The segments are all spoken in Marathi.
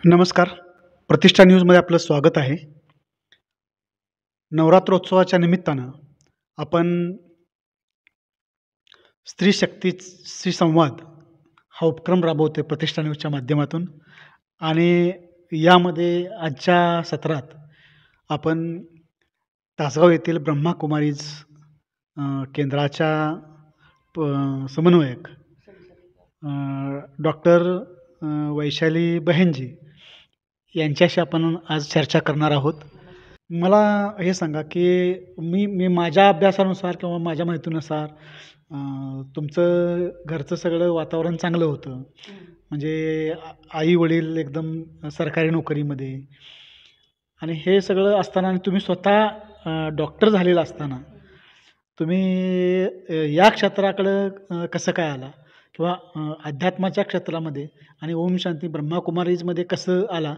नमस्कार. प्रतिष्ठा न्यूजमध्ये आपलं स्वागत आहे. नवरात्रोत्सवाच्या निमित्तानं आपण स्त्री शक्तीशी संवाद हा उपक्रम राबवतोय प्रतिष्ठा न्यूजच्या माध्यमातून आणि यामध्ये आजच्या सत्रात आपण तासगाव येथील ब्रह्माकुमारीज केंद्राच्या समन्वयक डॉक्टर वैशाली बहेनजी यांच्याशी आपण आज चर्चा करणार आहोत. मला हे सांगा, की मी मी माझ्या अभ्यासानुसार किंवा माझ्या माहितीनुसार तुमचं घरचं सगळं वातावरण चांगलं होतं. म्हणजे आई-वडील एकदम सरकारी नोकरीमध्ये आणि हे सगळं असताना आणि तुम्ही स्वतः डॉक्टर झालेला असताना तुम्ही या क्षेत्राकडं कसं काय आला? किंवा अध्यात्माच्या क्षेत्रामध्ये आणि ओम शांती ब्रह्माकुमारीजमध्ये कसं आला?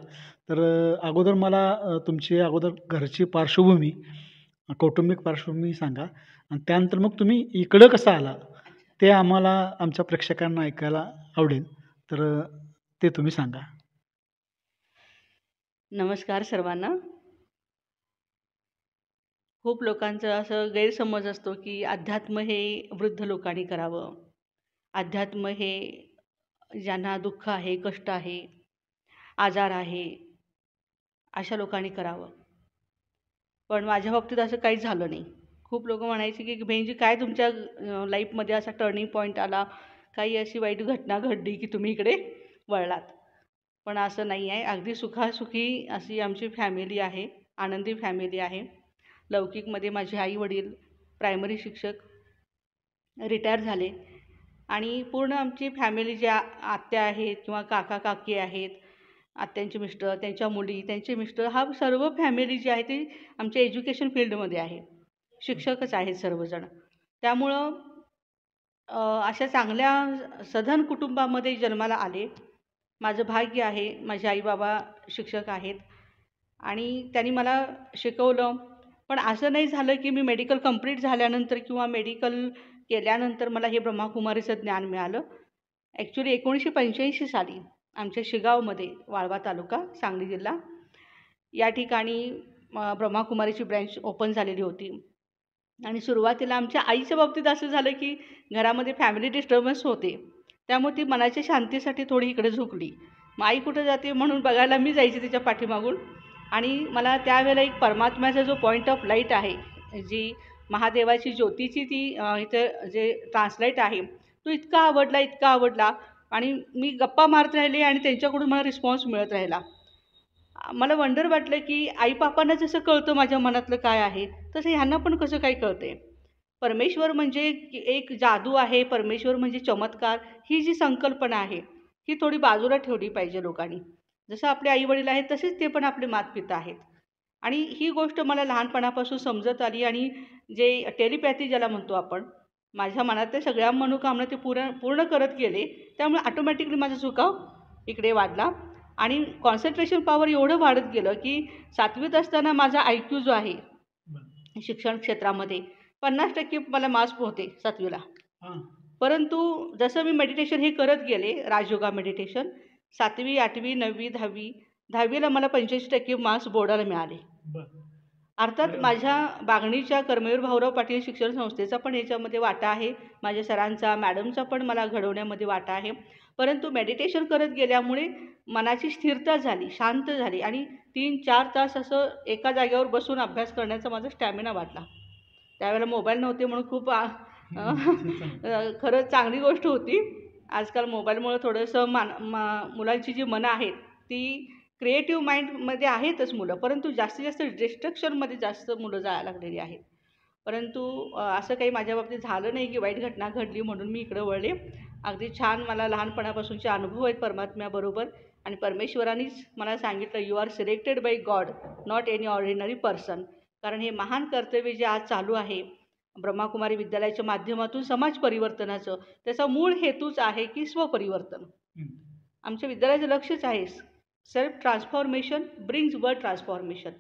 तर अगोदर मला तुमची अगोदर घरची पार्श्वभूमी, कौटुंबिक पार्श्वभूमी सांगा आणि त्यानंतर मग तुम्ही इकडं कसं आला? ते आम्हाला आमच्या प्रेक्षकांना ऐकायला आवडेल. तर ते तुम्ही सांगा. नमस्कार सर्वांना. खूप लोकांचं असं गैरसमज असतो, की अध्यात्म हे वृद्ध लोकांनी करावं. अध्यात्म हे ज्यांना दुःख आहे, कष्ट आहे, आजार आहे, अशा लोकांनी करावं. पण माझ्या बाबतीत असं काहीच झालं नाही. खूप लोकं म्हणायची, की "बहिणीजी काय तुमच्या लाईफमध्ये असा टर्निंग पॉईंट आला? काही अशी वाईट घटना घडली, की तुम्ही इकडे वळलात?" पण असं नाही आहे. अगदी सुखासुखी अशी आमची फॅमिली आहे. आनंदी फॅमिली आहे. लौकिकमध्ये माझे आई-वडील प्रायमरी शिक्षक रिटायर झाले आणि पूर्ण आमची फॅमिली ज्या आत्या आहेत किंवा काका-काकी आहेत, आत्यांचे मिस्टर, त्यांच्या मुली, त्यांचे मिस्टर, हा सर्व फॅमिली जी आहे ती आमच्या एज्युकेशन फील्डमध्ये आहे. शिक्षकच आहेत सर्वजण. त्यामुळं अशा चांगल्या सधन कुटुंबामध्ये जन्माला आले. माझं भाग्य आहे. माझे आई-बाबा शिक्षक आहेत आणि त्यांनी मला शिकवलं. पण असं नाही झालं, की मी मेडिकल कंप्लीट झाल्यानंतर किंवा मेडिकल केल्यानंतर मला हे ब्रह्माकुमारीचं ज्ञान मिळालं. ॲक्च्युली 1985 साली आमच्या शिगावमध्ये, वाळवा तालुका, सांगली जिल्हा, या ठिकाणी ब्रह्माकुमारीची ब्रँच ओपन झालेली होती. आणि सुरुवातीला आमच्या आईच्या बाबतीत असं झालं, की घरामध्ये फॅमिली डिस्टर्बन्स होते. त्यामुळे ती मनाच्या शांतीसाठी थोडी इकडे झुकली. मग आई कुठं जाते म्हणून बघायला मी जायचे तिच्या पाठीमागून आणि मला त्यावेळेला एक परमात्म्याचा जो पॉईंट ऑफ लाईट आहे, जी महादेवाची ज्योतीची ती इथं जे ट्रान्सलाईट आहे, तो इतका आवडला, इतका आवडला आणि मी गप्पा मारत राहिले आणि त्यांच्याकडून मला रिस्पॉन्स मिळत राहिला. मला वंडर वाटलं, की आई-बापांना जसं कळतं माझ्या मनातलं काय आहे, तसं ह्यांना पण कसं काय कळतंय. परमेश्वर म्हणजे एक जादू आहे, परमेश्वर म्हणजे चमत्कार, ही जी संकल्पना आहे, ही थोडी बाजूला ठेवली पाहिजे लोकांनी. जसं आपले आई-वडील आहेत, तसेच ते पण आपले माता-पिता आहेत. आणि ही गोष्ट मला लहानपणापासून समजत आली आणि जे टेलिपॅथी ज्याला म्हणतो आपण, माझ्या मनातल्या सगळ्या मनोकामना ते पूर्ण पूर्ण करत गेले. त्यामुळे ऑटोमॅटिकली माझा झुकाव इकडे वाढला आणि कॉन्सन्ट्रेशन पॉवर एवढं वाढत गेलं, की 7वीत असताना माझा IQ जो आहे शिक्षण क्षेत्रामध्ये 50% मला मार्क्स होते 7वीला. परंतु जसं मी मेडिटेशन हे करत गेले, राजयोगा मेडिटेशन, 7वी, 8वी, 9वी, 10वीला मला 85% मार्क्स बोर्डाला मिळाले. अर्थात माझ्या बागणीच्या कर्मवीर भाऊराव पाटील शिक्षण संस्थेचा पण याच्यामध्ये वाटा आहे. माझ्या सरांचा, मॅडमचा पण मला घडवण्यामध्ये वाटा आहे. परंतु मेडिटेशन करत गेल्यामुळे मनाची स्थिरता झाली, शांत झाली आणि 3-4 तास असं एका जागेवर बसून अभ्यास करण्याचा माझा स्टॅमिना वाढला. त्यावेळेला मोबाईल नव्हते म्हणून खूप खरंच चांगली गोष्ट होती. आजकाल मोबाईलमुळं थोडंसं मुलांची जी मनं आहेत ती क्रिएटिव्ह माइंडमध्ये आहेतच मुलं, परंतु जास्तीत जास्त डिस्ट्रक्शनमध्ये जास्त मुलं जायला लागलेली आहेत. परंतु असं काही माझ्या बाबतीत झालं नाही, की वाईट घटना घडली म्हणून मी इकडं वळले. अगदी छान मला लहानपणापासूनचे अनुभव आहेत परमात्म्याबरोबर आणि परमेश्वरानेच मला सांगितलं, "you are selected by God, not any ordinary person." कारण हे महान कर्तव्य जे आज चालू आहे ब्रह्माकुमारी विद्यालयाच्या माध्यमातून समाज परिवर्तनाचं, त्याचा मूळ हेतूच आहे, की स्वपरिवर्तन. आमच्या विद्यालयाचं लक्षच आहे, self transformation brings world transformation.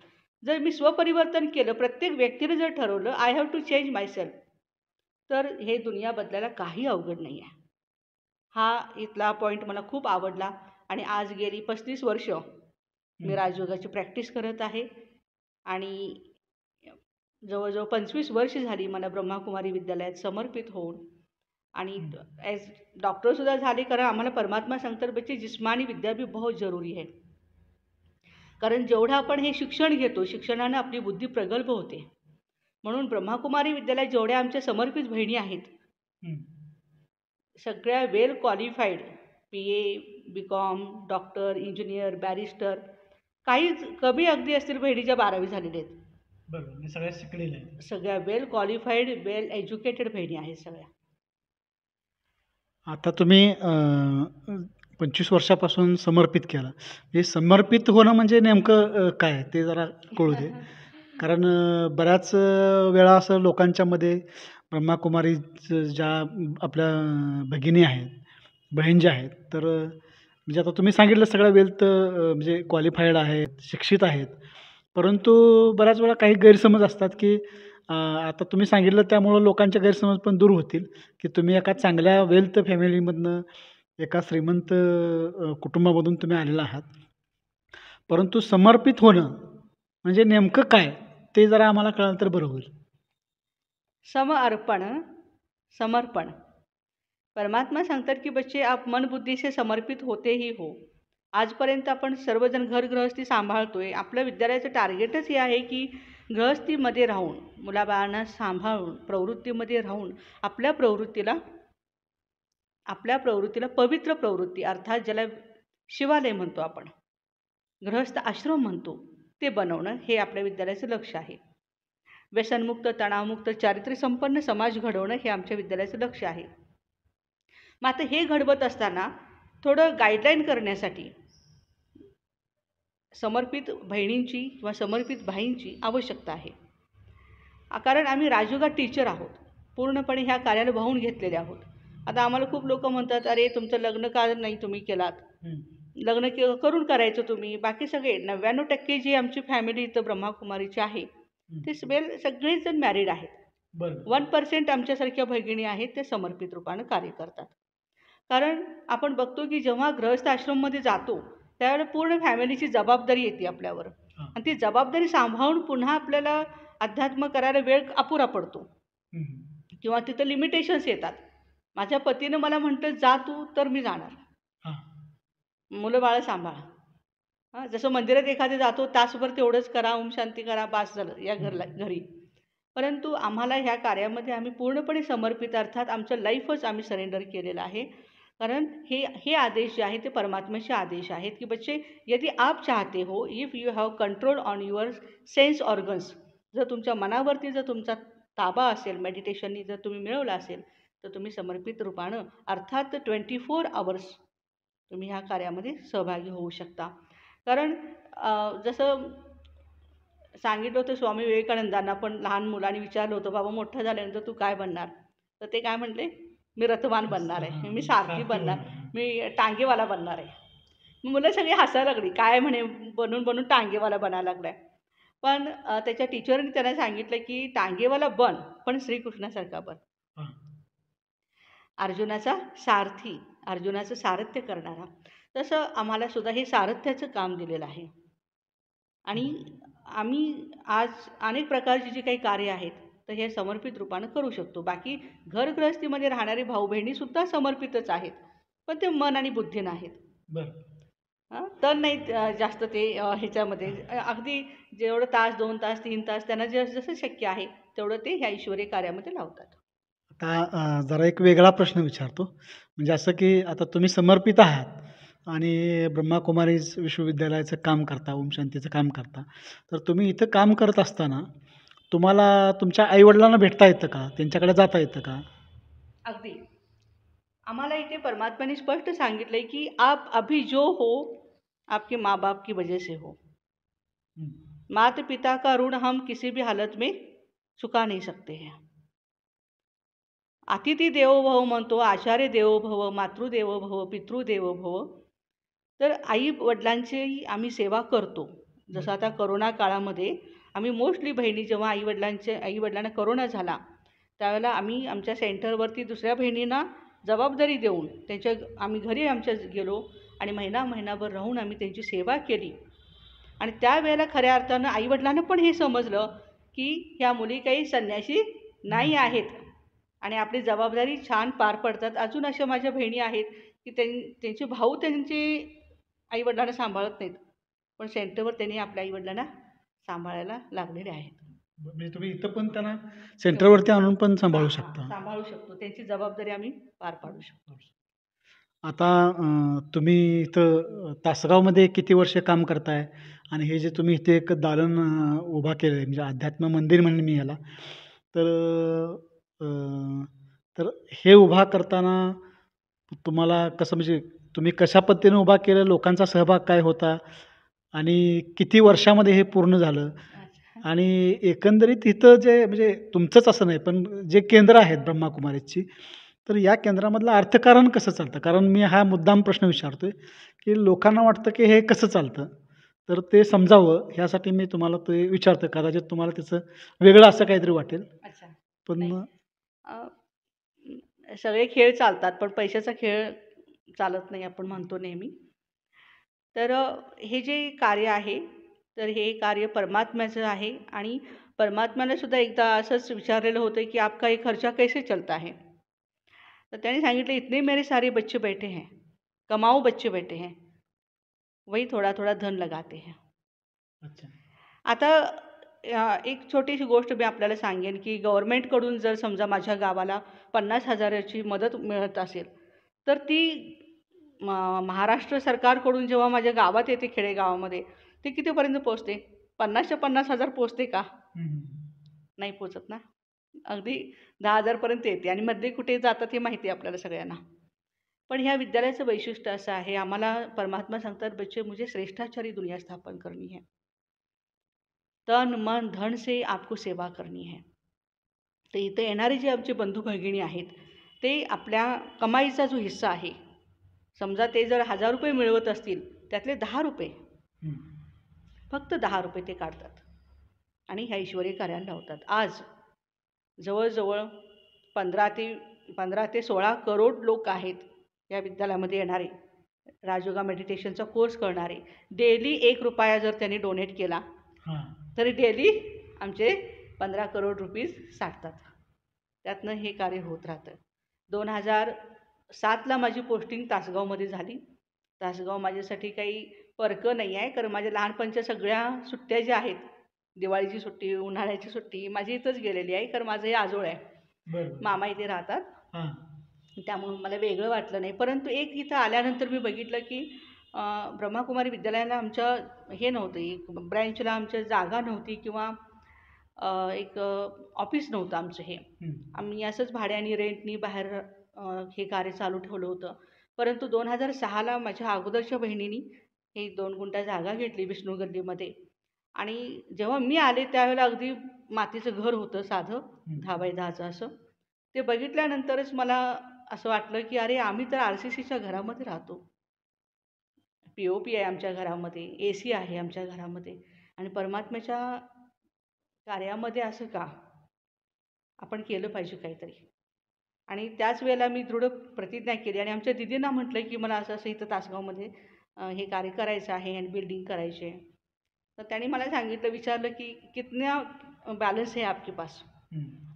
जर मी स्वपरिवर्तन केलं, प्रत्येक व्यक्तीने जर ठरवलं, I have to change myself, तर हे दुनिया बदलायला काही अवघड नाही आहे. हा इथला पॉईंट मला खूप आवडला आणि आज गेली 35 वर्ष मी राजयोगाची प्रॅक्टिस करत आहे आणि जवळजवळ 25 वर्ष झाली मला ब्रह्माकुमारी विद्यालयात समर्पित होऊन. आणि ॲज डॉक्टरसुद्धा झाले, कारण आम्हाला परमात्मा सांगतात बच्चे जिस्मानी विद्या भी बहुत जरुरी है. कारण जेवढं आपण हे शिक्षण घेतो, शिक्षणानं आपली बुद्धी प्रगल्भ होते. म्हणून ब्रह्माकुमारी विद्यालयात जेवढ्या आमच्या समर्पित बहिणी आहेत, सगळ्या well qualified, PA, BCom, doctor, engineer, barrister, काहीच कमी अगदी असतील बहिणी ज्या 12वी झालेल्या आहेत. बरोबर, सगळ्या शिकलेल्या आहेत. सगळ्या वेल क्वालिफाईड, वेल एज्युकेटेड बहिणी आहेत सगळ्या. आता तुम्ही 25 वर्षापासून समर्पित केलं. हे समर्पित होणं म्हणजे नेमकं काय ते जरा कळू दे. कारण बऱ्याच वेळा असं लोकांच्यामध्ये ब्रह्माकुमारीचं ज्या आपल्या भगिनी आहेत, बहीण ज्या आहेत, तर म्हणजे आता तुम्ही सांगितलं सगळ्या वेल्थ म्हणजे क्वालिफाईड आहेत, शिक्षित आहेत. परंतु बऱ्याच वेळा काही गैरसमज असतात की आता तुम्ही सांगितलं त्यामुळं लोकांचे गैरसमज पण दूर होतील की तुम्ही एका चांगल्या वेल्थ फॅमिलीमधनं, एका श्रीमंत कुटुंबामधून तुम्ही आलेला आहात. परंतु समर्पित होणं म्हणजे नेमकं काय ते जरा आम्हाला कळलं तर बरं होईल. समर्पण. परमात्मा सांगतात की बच्चे आप मन बुद्धी से समर्पित होते ही हो. आजपर्यंत आपण सर्वजण घरगृहस्थी सांभाळतोय. आपलं विद्यालयाचं टार्गेटच हे आहे की गृहस्थीमध्ये राहून, मुलाबाळांना सांभाळून, प्रवृत्तीमध्ये राहून आपल्या प्रवृत्तीला पवित्र प्रवृत्ती, अर्थात ज्याला शिवालय म्हणतो आपण, गृहस्थ आश्रम म्हणतो, ते बनवणं हे आपल्या विद्यालयाचं लक्ष आहे. व्यसनमुक्त, तणावमुक्त, चारित्र्यसंपन्न समाज घडवणं हे आमच्या विद्यालयाचं लक्ष आहे. मग आता हे घडवत असताना थोडं गाईडलाईन करण्यासाठी समर्पित बहिणींची किंवा समर्पित भाईंची आवश्यकता आहे. कारण आम्ही राजयोगात टीचर आहोत, पूर्णपणे ह्या कार्याला वाहून घेतलेले आहोत. आता आम्हाला खूप लोक म्हणतात, अरे तुमचं लग्न का नाही तुम्ही केलात, लग्न करून करायचं तुम्ही. बाकी सगळे 99% जी आमची फॅमिली इथं ब्रह्माकुमारीची आहे ते सगळेच जण मॅरिड आहेत. 1% आमच्यासारख्या भगिनी आहेत ते समर्पित रूपानं कार्य करतात. कारण आपण बघतो की जेव्हा गृहस्थ आश्रममध्ये जातो त्यावेळेला पूर्ण फॅमिलीची जबाबदारी येते आपल्यावर, आणि ती जबाबदारी सांभाळून पुन्हा आपल्याला अध्यात्म करायला वेळ अपुरा पडतो किंवा तिथं लिमिटेशन्स येतात. माझ्या पतीनं मला म्हटलं जा तू, तर मी जाणार, मुलं बाळं सांभाळा. जसं मंदिरात एखादे जातो तासभर तेवढंच करा, ओम शांती करा, बास झालं या घरी. परंतु आम्हाला ह्या कार्यामध्ये आम्ही पूर्णपणे समर्पित, अर्थात आमचं लाईफच आम्ही सरेंडर केलेलं आहे. कारण हे आदेश जे आहे ते परमात्म्याचे आदेश आहेत की बच्चे यदि आप चाहते हो, if you have control on your sense organs, जर तुमच्या मनावरती जर तुमचा ताबा असेल, मेडिटेशननी जर तुम्ही मिळवला असेल, तर तुम्ही समर्पित रूपानं, अर्थात 24 आवर्स तुम्ही ह्या कार्यामध्ये सहभागी होऊ शकता. कारण जसं सांगितलं होतं स्वामी विवेकानंदांना, पण लहान मुलांनी विचारलं होतं, बाबा मोठं झाल्यानंतर तू काय बनणार, तर ते काय म्हटले, मी रथवान बनणार आहे, मी सारथी बनणार, मी टांगेवाला बनणार आहे. मुलं सगळी हसायला लागली, काय म्हणे बनून टांगेवाला बनायला लागलाय. पण त्याच्या टीचरने त्यांना सांगितलं की टांगेवाला बन, पण श्रीकृष्णासारखा बन, अर्जुनाचा सारथी, अर्जुनाचं सारथ्य करणारा. तसं आम्हाला सुद्धा हे सारथ्याचं काम दिलेलं आहे. आणि आम्ही आज अनेक प्रकारची जी काही कार्य आहेत तर हे समर्पित रूपानं करू शकतो. बाकी घरगृहस्थीमध्ये राहणारे भाऊ बहिणीसुद्धा समर्पितच आहेत, पण ते मन आणि बुद्धीनं आहेत. तर नाही जास्त ते ह्याच्यामध्ये अगदी जेवढं तास, 2 तास, 3 तास त्यांना जसं शक्य आहे तेवढं ते ह्या ईश्वरी कार्यामध्ये लावतात. आता जरा एक वेगळा प्रश्न विचारतो. म्हणजे असं की आता तुम्ही समर्पित आहात आणि ब्रह्माकुमारी विश्वविद्यालयाचं काम करता, ओम शांतीचं काम करता, तर तुम्ही इथं काम करत असताना तुम्हाला तुमच्या आईवडिलांना भेटता येतं का, त्यांच्याकडे जाता येतं का? अगदी. आम्हाला इथे परमात्म्याने स्पष्ट सांगितलंय की आप अभी जो हो आपके माँ बाप की वजह से हो. माता पिता का ऋण हम किसी भी हालत में चुका नहीं सकते हैं. अतिथी देवो भव म्हणतो, आचार्य देवो भव, मातृदेवो भव, पितृदेवो भव. तर आई वडिलांची आम्ही सेवा करतो. जसं आता करोना काळामध्ये आम्ही मोस्टली बहिणी जेव्हा आईवडिलांना करोना झाला त्यावेळेला आम्ही आमच्या सेंटरवरती दुसऱ्या बहिणींना जबाबदारी देऊन आम्ही घरी आमच्या गेलो आणि महिनाभर राहून आम्ही त्यांची सेवा केली. आणि त्यावेळेला खऱ्या अर्थानं आईवडिलांना पण हे समजलं की ह्या मुली काही संन्याशी नाही आहेत आणि आपली जबाबदारी छान पार पडतात. अजून अशा माझ्या बहिणी आहेत की त्यांचे भाऊ त्यांचे आईवडिलांना सांभाळत नाहीत, पण सेंटरवर त्यांनी आपल्या आईवडिलांना सांभाळायला लागलेले आहेत. म्हणजे तुम्ही इथं पण त्यांना सेंटरवरती आणून पण सांभाळू शकता. सांभाळू शकतो. त्यांची जबाबदारी आम्ही पार पाडू शकतो. आता तुम्ही इथं तासगावमध्ये किती वर्ष काम करताय आणि हे जे तुम्ही इथे एक दालन उभा केलं आहे म्हणजे अध्यात्म मंदिर म्हणेन मी ह्याला, तर अ, तर हे उभा करताना तुम्हाला कसं म्हणजे तुम्ही कशा पद्धतीने उभा केलं, लोकांचा सहभाग काय होता आणि किती वर्षामध्ये हे पूर्ण झालं? अच्छा. आणि एकंदरीत इथं जे म्हणजे तुमचंच असं नाही, पण जे केंद्र आहेत ब्रह्माकुमारीजची, तर या केंद्रामधलं अर्थकारण कसं चालतं? कारण मी हा मुद्दाम प्रश्न विचारतोय, की लोकांना वाटतं की हे कसं चालतं? तर ते समजावं ह्यासाठी मी तुम्हाला ते विचारतोय. कदाचित तुम्हाला त्याचं वेगळं असं काहीतरी वाटेल. अच्छा. पण नाही. सगळे खेळ चालतात, पण पैशाचा खेळ चालत नाही आपण म्हणतो नेहमी. तर हे जे कार्य आहे, तर हे कार्य परमात्म्याचं आहे आणि परमात्म्याने सुद्धा एकदा असंच विचारलेलं होतं की आपका ये खर्चा कैसे चलता है? तर त्याने सांगितलं, इतने मेरे सारे बच्चे बैठे हैं, कमाऊ बच्चे बैठे हैं, वही थोड़ा-थोड़ा धन लगाते हैं. अच्छा. आता एक छोटीशी गोष्ट मी आपल्याला सांगेन, की गव्हर्नमेंटकडून जर समजा माझ्या गावाला 50,000ची मदत मिळत असेल, तर ती महाराष्ट्र सरकारकडून जेव्हा माझ्या गावात येते खेडेगावामध्ये, ते कितीपर्यंत पोहोचते? 50च्या 50,000 पोहोचते का? नाही पोहोचत ना. अगदी 10,000 पर्यंत येते आणि मध्ये कुठे जातात हे माहिती आहे आपल्याला सगळ्यांना. पण ह्या विद्यालयाचं वैशिष्ट्य असं आहे, आम्हाला परमात्मा सांगतात, "बच्चे मुझे श्रेष्ठाचारी दुनिया स्थापन करनी है. तन, मन, धन से आपको सेवा करनी है." तर इथे येणारे जे आमचे बंधू भगिनी आहेत, ते आपल्या कमाईचा जो हिस्सा आहे, समजा ते जर ₹1000 मिळवत असतील, त्यातले ₹10 फक्त ₹10 ते काढतात आणि ह्या ईश्वरी कार्याला लावतात. आज जवळ-जवळ 15 ते 16 करोड लोक आहेत या विद्यालयामध्ये येणारे, राजयोगा मेडिटेशनचा कोर्स करणारे. डेली ₹1 जर त्यांनी डोनेट केला, तरी डेली आमचे 15 करोड रुपीज साठतात. त्यातनं हे कार्य होत राहतं. 2007ला माझी पोस्टिंग तासगावमध्ये झाली. तासगाव माझ्यासाठी काही परकं नाही आहे, कारण माझ्या लहानपणच्या सगळ्या सुट्ट्या ज्या आहेत, दिवाळीची सुट्टी, उन्हाळ्याची सुट्टी माझी इथंच गेलेली आहे, कारण माझं हे आजोळ आहे. मामा इथे राहतात. त्यामुळे मला वेगळं वाटलं नाही. परंतु एक इथं आल्यानंतर मी बघितलं की ब्रह्माकुमारी विद्यालयाला आमच्या हे नव्हतं, एक ब्रँचला आमच्या जागा नव्हती किंवा एक ऑफिस नव्हतं आमचं हे. आम्ही असंच भाड्याने रेंटनी बाहेर हे कार्य चालू ठेवलं होतं. परंतु 2006ला माझ्या अगोदरच्या बहिणीनी ही 2 गुंठा जागा घेतली विष्णू गल्लीमध्ये आणि जेव्हा मी आले त्यावेळेला अगदी मातीचं घर होतं साधं 10x10चं असं. ते बघितल्यानंतरच मला असं वाटलं की अरे आम्ही तर RCCच्या घरामध्ये राहतो. POP आहे आमच्या घरामध्ये, AC आहे आमच्या घरामध्ये आणि परमात्म्याच्या कार्यामध्ये असं का? आपण केलं पाहिजे काहीतरी. आणि त्याच वेळेला मी दृढ प्रतिज्ञा केली आणि आमच्या दीदींना म्हटलं की मला असं-असं इथं तासगावमध्ये हे कार्य करायचं आहे आणि बिल्डिंग करायची आहे. तर त्यांनी मला सांगितलं, विचारलं की कितना बॅलन्स है आपके पास?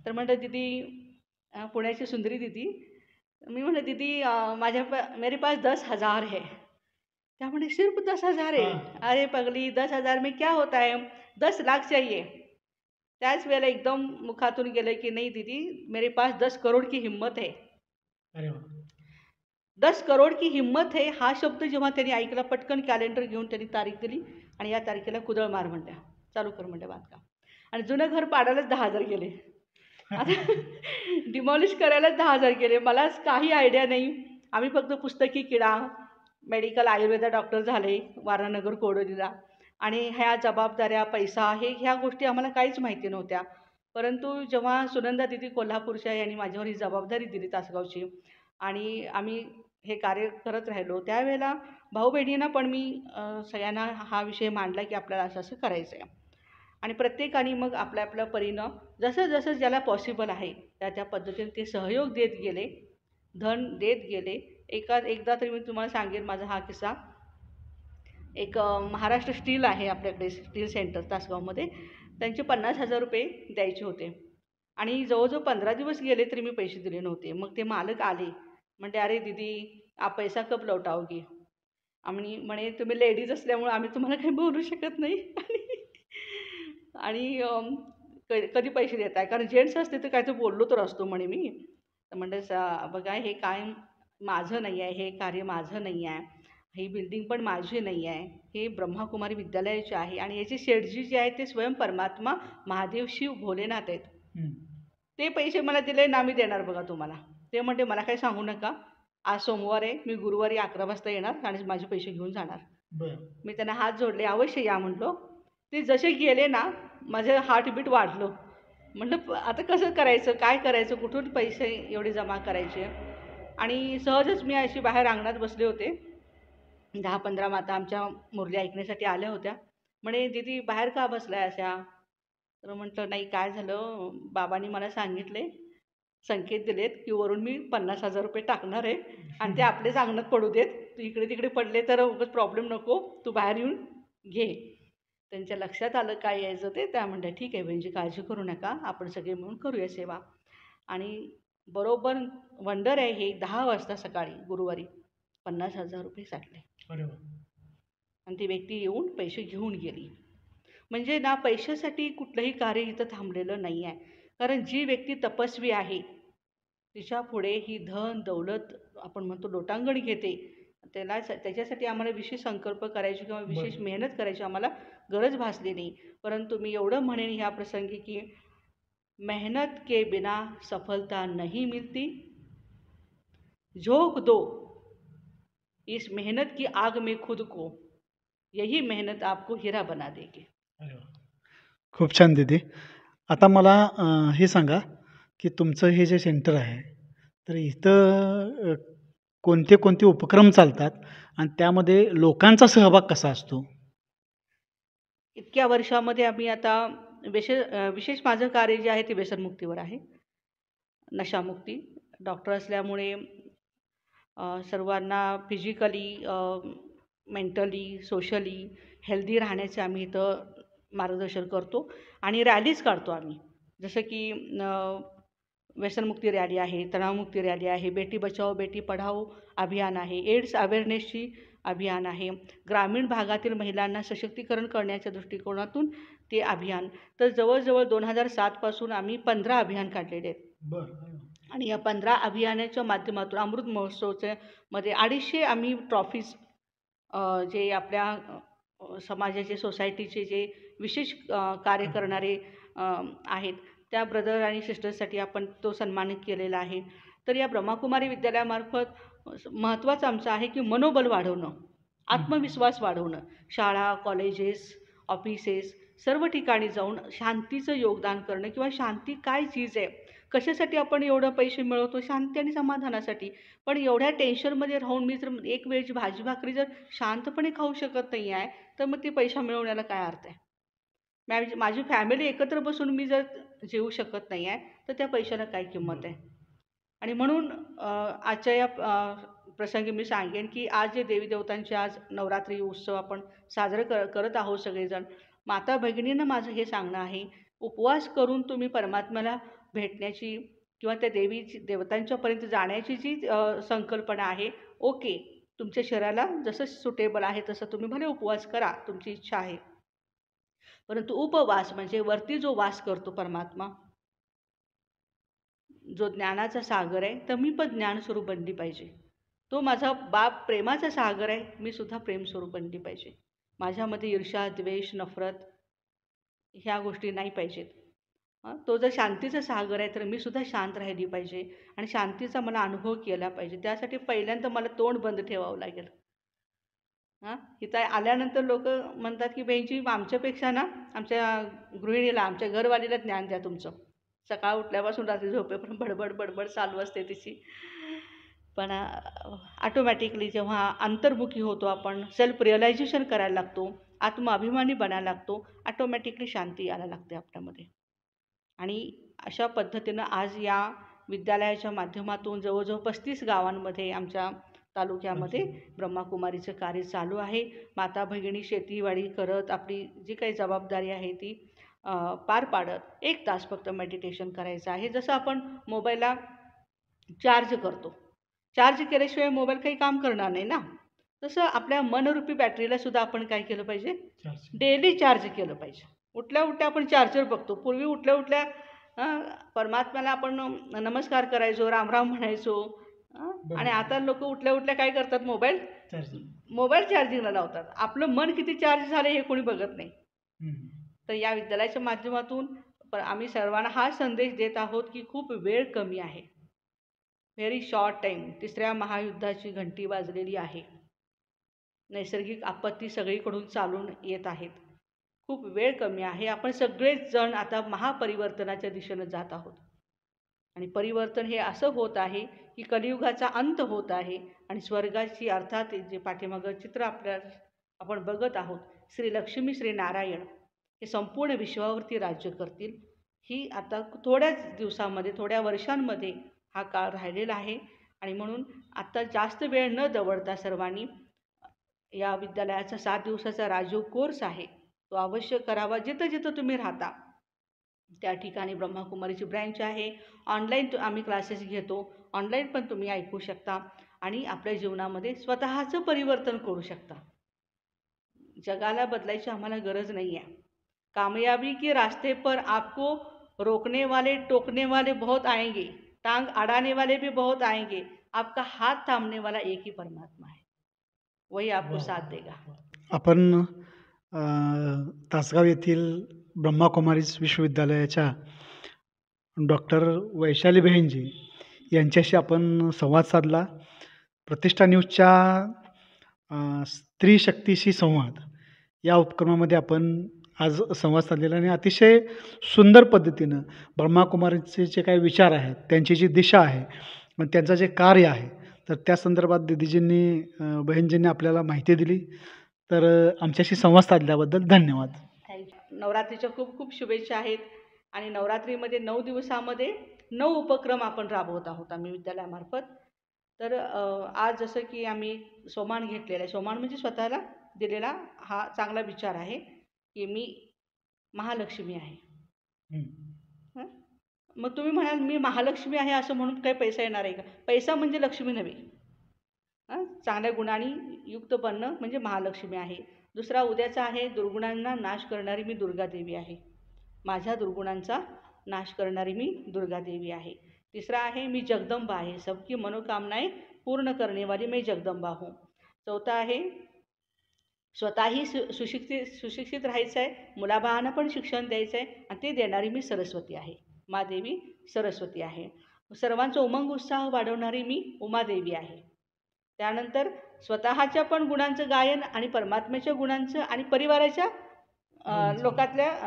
तर म्हटलं दीदी पुण्याची सुंदरी दीदी. मी म्हटलं दीदी मेरे पास 10,000 है. त्या म्हणे सिर्फ 10,000 है? अरे पगली 10,000 में क्या होता है? 10 लाख चाहिए. त्याच वेळेला एकदम मुखातून गेलं की नाही दीदी मेरे पास 10 करोड की हिम्मत है. अरे वाह! 10 करोड की हिम्मत है हा शब्द जेव्हा त्यांनी ऐकला, पटकन कॅलेंडर घेऊन त्यांनी तारीख दिली आणि या तारखेला कुदळ मार म्हणल्या, चालू कर म्हणल्या बांधकाम. आणि जुनं घर पाडायलाच 10,000 गेले. आता डिमॉलिश करायलाच 10,000 गेले. मलाच काही आयडिया नाही. आम्ही फक्त पुस्तकी किडा, मेडिकल आयुर्वेद डॉक्टर झाले वारानगर कोडोलीला आणि ह्या जबाबदाऱ्या, पैसा ह्या गोष्टी आम्हाला काहीच माहिती नव्हत्या. परंतु जेव्हा सुनंदा दीदी कोल्हापूरच्या यांनी माझ्यावर ही जबाबदारी दिली तासगावची आणि आम्ही हे कार्य करत राहिलो, त्यावेळेला भाऊ-बहिणींना पण मी सगळ्यांना हा विषय मांडला की आपल्याला असं-असं करायचं आहे. आणि प्रत्येकाने मग आपल्या परीनं जसं ज्याला पॉसिबल आहे त्या पद्धतीने ते सहयोग देत गेले, धन देत गेले एकदा तरी मी तुम्हाला सांगेन माझा हा किस्सा. एक महाराष्ट्र स्टील आहे आपल्याकडे, स्टील सेंटर तासगावमध्ये. त्यांचे 50,000 रुपये द्यायचे होते आणि जवळजवळ 15 दिवस गेले तरी मी पैसे दिले नव्हते. मग ते मालक आले. म्हणते, "अरे दीदी, आप पैसा कब लौटाओगी?" आणि म्हणे, "तुम्ही लेडीज असल्यामुळे आम्ही तुम्हाला काही बोलू शकत नाही." आणि कधी पैसे देताय? कारण जेंट्स असते तर काय तर बोललो तर असतो म्हणे मी. तर म्हणलं, बघा हे काय माझं नाही आहे, हे कार्य माझं नाही आहे, ही बिल्डिंग पण माझी नाही आहे, हे ब्रह्माकुमारी विद्यालयाचे आहे आणि याचे शेठजी जे आहेत ते स्वयं परमात्मा महादेव शिव भोलेनाथ आहेत. ते पैसे मला दिले ना, मी देणार बघा तुम्हाला." ते म्हणते, "मला काही सांगू नका, आज सोमवार आहे, मी गुरुवारी 11 वाजता येणार आणि माझे पैसे घेऊन जाणार." मी त्यांना हात जोडले, "अवश्य या" म्हटलो. ते जसे गेले ना, माझं हार्टबीट वाढलं. म्हटलं आता कसं करायचं, काय करायचं, कुठून पैसे एवढे जमा करायचे. आणि सहजच मी अशी बाहेर अंगणात बसले होते. 10-15 माता आमच्या मुरली ऐकण्यासाठी आल्या होत्या. म्हणे, "दीदी बाहेर का बसलाय अशा?" तर म्हटलं, "नाही, काय झालं, बाबांनी मला सांगितले, संकेत दिलेत की वरून मी 50,000 रुपये टाकणार आहे आणि ते आपलेच अंगणात पडू देत. तू इकडे तिकडे पडले तर उगाच प्रॉब्लेम नको, तू बाहेर येऊन घे." त्यांच्या लक्षात आलं काय यायचं ते. त्या म्हणल्या, "ठीक आहे बहिणीजी, काळजी करू नका, आपण सगळे मिळून करूया सेवा." आणि बरोबर वंडर आहे हे, 10 वाजता सकाळी गुरुवारी 50,000 रुपये साठले अरे वा. आणि ती व्यक्ती येऊन पैसे घेऊन गेली. म्हणजे ना, पैशासाठी कुठलंही कार्य इथं थांबलेलं नाही आहे. कारण जी व्यक्ती तपस्वी आहे, तिच्या पुढे ही धन दौलत आपण म्हणतो लोटांगण घेते. त्याच्यासाठी आम्हाला विशेष संकल्प करायची किंवा विशेष मेहनत करायची आम्हाला गरज भासली नाही. परंतु मी एवढं म्हणेन ह्या प्रसंगी की मेहनत के बिना सफलता नहीं मिलती. झोंक दो इस मेहनत की आग में खुद को, यही मेहनत आपको हीरा बना देगी. अरे वा. खूप छान दीदी. आता मला हे सांगा की तुमचं हे जे सेंटर आहे, तर इथं कोणते कोणते उपक्रम चालतात आणि त्यामध्ये लोकांचा सहभाग कसा असतो? इतक्या वर्षामध्ये आम्ही आता विशेष माझं कार्य जे आहे ते व्यसनमुक्तीवर आहे, नशामुक्ती. डॉक्टर असल्यामुळे सर्वांना फिजिकली, मेंटली, सोशली हेल्दी राहण्याचे आम्ही इथं मार्गदर्शन करतो आणि रॅलीज काढतो आम्ही. जसं की व्यसनमुक्ती रॅली आहे, तणावमुक्ती रॅली आहे, बेटी बचाओ बेटी पढाओ अभियान आहे, एड्स अवेअरनेसची अभियान आहे, ग्रामीण भागातील महिलांना सशक्तीकरण करण्याच्या दृष्टिकोनातून ते अभियान. तर जवळजवळ 2007 पासून आम्ही 15 अभियान काढलेले आहेत. बरं. आणि या 15 अभियानाच्या माध्यमातून अमृत महोत्सवच्या मध्ये 250 आम्ही ट्रॉफीज, जे आपल्या समाजाचे, सोसायटीचे जे विशेष कार्य करणारे आहेत, त्या ब्रदर आणि सिस्टर्ससाठी आपण तो सन्मानित केलेला आहे. तर या ब्रह्माकुमारी विद्यालयामार्फत महत्त्वाचं आमचं आहे की मनोबल वाढवणं, आत्मविश्वास वाढवणं. शाळा, कॉलेजेस, ऑफिसेस सर्व ठिकाणी जाऊन शांतीचं योगदान करणं किंवा शांती काय चीज आहे, कशासाठी आपण एवढं पैसे मिळवतो, शांती आणि समाधानासाठी. पण एवढ्या टेन्शनमध्ये राहून मी जर एक वेळची भाजी भाकरी जर शांतपणे खाऊ शकत नाही आहे, तर मग ते पैसा मिळवण्याला काय अर्थ आहे? माझी फॅमिली एकत्र बसून मी जर जेवू शकत नाही आहे, तर त्या पैशाला काय किंमत आहे? आणि म्हणून आजच्या या प्रसंगी मी सांगेन की आज जे देवी देवतांचे आज नवरात्री उत्सव आपण साजरं करत आहोत सगळेजण. माता भगिनींना माझं हे सांगणं आहे, उपवास करून तुम्ही परमात्म्याला भेटण्याची किंवा त्या देवतांच्यापर्यंत जाण्याची जी संकल्पना आहे, ओके, तुमच्या शरीराला जसं सुटेबल आहे तसं तुम्ही भले उपवास करा, तुमची इच्छा आहे. परंतु उपवास म्हणजे वरती जो वास करतो परमात्मा, जो ज्ञानाचा सागर आहे, तर मी पण ज्ञानस्वरूप बनली पाहिजे. तो माझा बाप प्रेमाचा सागर आहे, मी सुद्धा प्रेमस्वरूप बनली पाहिजे. माझ्यामध्ये ईर्ष्या, द्वेष, नफरत ह्या गोष्टी नाही पाहिजेत. तो जर शांतीचा सागर आहे, तर मी सुद्धा शांत राहिली पाहिजे आणि शांतीचा मला अनुभव केला पाहिजे. त्यासाठी पहिल्यांदा मला तोंड बंद ठेवावं लागेल. इथं आल्यानंतर लोकं म्हणतात की बहिणीजी, आमच्यापेक्षा ना आमच्या गृहिणीला, आमच्या घरवालीला ज्ञान द्या तुमचं. सकाळ उठल्यापासून रात्री झोपेपर्यंत बडबड बडबड चालू असते तिची. पण ऑटोमॅटिकली जेव्हा अंतर्मुखी होतो आपण, सेल्फ रिअलायझेशन करायला लागतो, आत्माभिमानी बनायला लागतो, ऑटोमॅटिकली शांती यायला लागते आपल्यामध्ये. आणि अशा पद्धतीनं आज या विद्यालयाच्या माध्यमातून जवळजवळ 35 गावांमध्ये आमच्या तालुक्यामध्ये ब्रह्माकुमारीचं कार्य चालू आहे. माता भगिनी शेतीवाडी करत आपली जी काही जबाबदारी आहे ती पार पाडत 1 तास फक्त मेडिटेशन करायचं आहे. जसं आपण मोबाईलला चार्ज करतो, चार्ज केल्याशिवाय मोबाईल काही काम करणार नाही ना, तसं आपल्या मनरूपी बॅटरीला सुद्धा आपण काय केलं पाहिजे, डेली चार्ज केलं पाहिजे. उठल्या उठल्या आपण चार्जर बघतो. पूर्वी उठल्या उठल्या परमात्म्याला आपण नमस्कार करायचो, रामराम म्हणायचो. आणि आता लोक उठल्या उठल्या काय करतात, मोबाईल चार्जिंगला लावतात. आपलं मन किती चार्ज झालं हे कोणी बघत नाही. तर या विद्यालयाच्या माध्यमातून आम्ही सर्वांना हा संदेश देत आहोत की खूप वेळ कमी आहे. Very short time. 3ऱ्या महायुद्धाची घंटी वाजलेली आहे. नैसर्गिक आपत्ती सगळीकडून चालून येत आहेत. खूप वेळ कमी आहे. आपण सगळेच जण आता महापरिवर्तनाच्या दिशेनं जात आहोत. आणि परिवर्तन हे असं होत आहे की कलियुगाचा अंत होत आहे आणि स्वर्गाची अर्थात जे पाठीमागं चित्र आपण बघत आहोत, श्री लक्ष्मी श्री नारायण हे संपूर्ण विश्वावरती राज्य करतील. ही आता थोड्याच दिवसामध्ये, थोड्या वर्षांमध्ये हा काळ राहिलेला आहे. आणि म्हणून आता जास्त वेळ न दवडता सर्वांनी या विद्यालयाचा 7 दिवसाचा राजयोग कोर्स आहे तो अवश्य करावा. जिथं जिथं तुम्ही राहता त्या ठिकाणी ब्रह्माकुमारीची ब्रँच आहे. ऑनलाईन आम्ही क्लासेस घेतो. ऑनलाईन पण तुम्ही ऐकू शकता आणि आपल्या जीवनामध्ये स्वतःचं परिवर्तन करू शकता. जगाला बदलायची आम्हाला गरज नाही आहे. कामयाबी के रास्ते पर आपको रोकने वाले टोकने वाले बहुत आएंगे, टांग अड़ाने वाले भी बहुत आएंगे. आपका हाथ थामने वाला एक ही परमात्मा है, वही आपको साथ देगा. आपण तासगाव येथील ब्रह्माकुमारीज विश्वविद्यालयाच्या डॉक्टर वैशाली बहिणजी यांच्याशी आपण संवाद साधला. प्रतिष्ठा न्यूजच्या स्त्री शक्तीशी संवाद या उपक्रमामध्ये आपण आज संवाद साधलेला आणि अतिशय सुंदर पद्धतीनं ब्रह्माकुमारीचे जे काही विचार आहेत, त्यांची जी दिशा आहे, मग त्यांचं जे कार्य आहे, तर त्या संदर्भात दिदीजींनी बहिणजींनी आपल्याला माहिती दिली. तर आमच्याशी संवाद साधल्याबद्दल धन्यवाद. थँक्यू. नवरात्रीच्या खूप खूप शुभेच्छा आहेत. आणि नवरात्रीमध्ये 9 दिवसामध्ये 9 उपक्रम आपण राबवत आहोत आम्ही विद्यालयामार्फत. तर आज जसं की आम्ही सोमान घेतलेला आहे. सोमान म्हणजे स्वतःला दिलेला हा चांगला विचार आहे की मी महालक्ष्मी आहे. मग तुम्ही म्हणाल मी महालक्ष्मी आहे असं म्हणून काही पैसा येणार आहे का? पैसा म्हणजे लक्ष्मी नव्हे. चांगल्या गुणांनी युक्त बनणं म्हणजे महालक्ष्मी आहे. दुसरा उद्याचा आहे दुर्गुणांना नाश करणारी मी दुर्गा देवी आहे. माझ्या दुर्गुणांचा नाश करणारी मी दुर्गा देवी आहे. तिसरा आहे मी जगदंबा आहे. सबकी मनोकामनाएं पूर्ण करने वाली मैं जगदंबा हूँ. चौथा आहे स्वतःही सुशिक्षित राहायचं आहे, मुलाबाळांना पण शिक्षण द्यायचं आहे आणि ते देणारी मी सरस्वती आहे. महादेवी सरस्वती आहे. सर्वांचा उमंग उत्साह वाढवणारी मी उमादेवी आहे. त्यानंतर स्वतःच्या पण गुणांचं गायन आणि परमात्म्याच्या गुणांचं आणि परिवाराच्या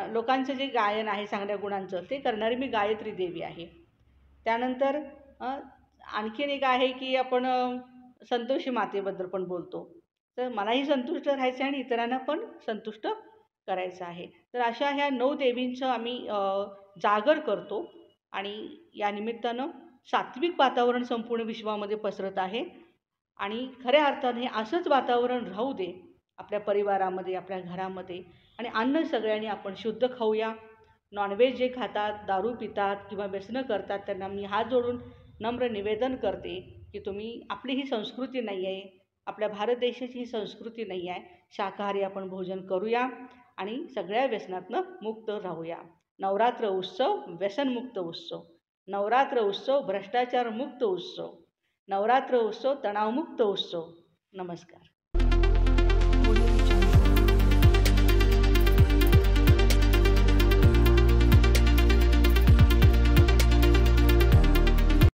लोकांचं जे गायन आहे चांगल्या गुणांचं ते करणारी मी गायत्री देवी आहे. त्यानंतर आणखीन एक आहे की आपण संतोषी मातेबद्दल पण बोलतो. तर मलाही संतुष्ट राहायचं आहे आणि इतरांना पण संतुष्ट करायचं आहे. तर अशा ह्या 9 देवींचं आम्ही जागर करतो आणि या निमित्तानं सात्विक वातावरण संपूर्ण विश्वामध्ये पसरत आहे. आणि खऱ्या अर्थाने असंच वातावरण राहू दे आपल्या परिवारामध्ये, आपल्या घरामध्ये. आणि अन्न सगळ्यांनी आपण शुद्ध खाऊया. नॉनव्हेज जे खातात, दारू पितात किंवा व्यसनं करतात त्यांना मी हात जोडून नम्र निवेदन करते की तुम्ही, आपली ही संस्कृती नाही आहे, आपल्या भारत देशाची ही संस्कृती नाही आहे. शाकाहारी आपण भोजन करूया आणि सगळ्या व्यसनातनं मुक्त राहूया. नवरात्र उत्सव व्यसनमुक्त उत्सव, नवरात्र उत्सव भ्रष्टाचार मुक्त उत्सव, नवरात्र उत्सव तणावमुक्त उत्सव. नमस्कार.